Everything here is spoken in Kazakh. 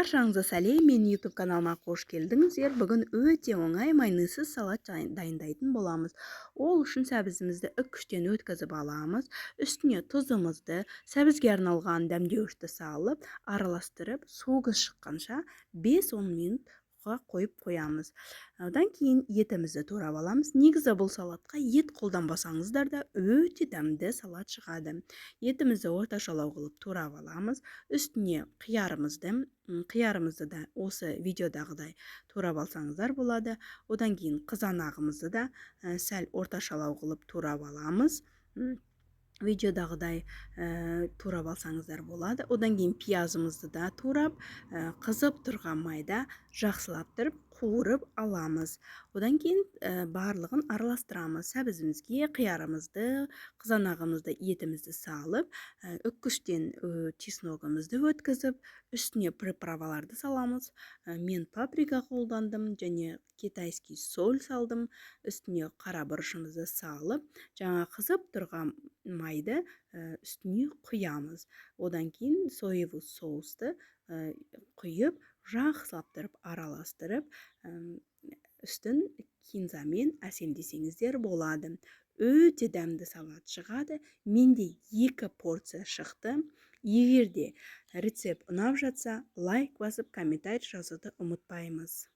Баршаңызға сәлем, мен YouTube каналыма қош келдіңіздер. Бүгін өте оңай майонезсіз салат дайындайтын боламыз. Ол үшін сәбізімізді үккіштен өткізіп аламыз. Үстіне тұзымызды, сәбізге арналған дәмдеуішті салып, араластырып, суығы шыққанша 5-10 минут қойып қоямыз. Одан кейін етімізді турап аламыз. Негізі бұл салатқа ет қолданбасаңыздар да өте дәмді салат шығады. Етімізді орташалау қылып турап аламыз. Үстіне қиярымызды да осы видеодағыдай турап алсаңыздар болады. Одан кейін қызанағымызды да сәл орташалау қылып турап аламыз. Видеодағыдай турап алсаңыздар болады. Одан кейін пиязымызды да турап, қызып тұрған майда жақсылап тұрып қуырып аламыз. Одан кейін барлығын араластырамыз. Сәбізімізге қиярымызды, қызанағымызды, етімізді салып, үккіштен чесногымызды өткізіп, үстіне приправаларды саламыз. Мен паприка қолдандым және китайский соль салдым. Үстіне қара бұрышымызды салып, жаңа қызып тұрған майды үстіне құямыз. Одан кейін соевый соусты құйып, жақсылап тұрып араластырып, үстін кинзамен әсемдесеңіздер болады. Өте дәмді салат шығады. Менде 2 порция шықты. Егер де рецепт ұнап жатса, лайк басып, комментарий жазуды ұмытпаймыз.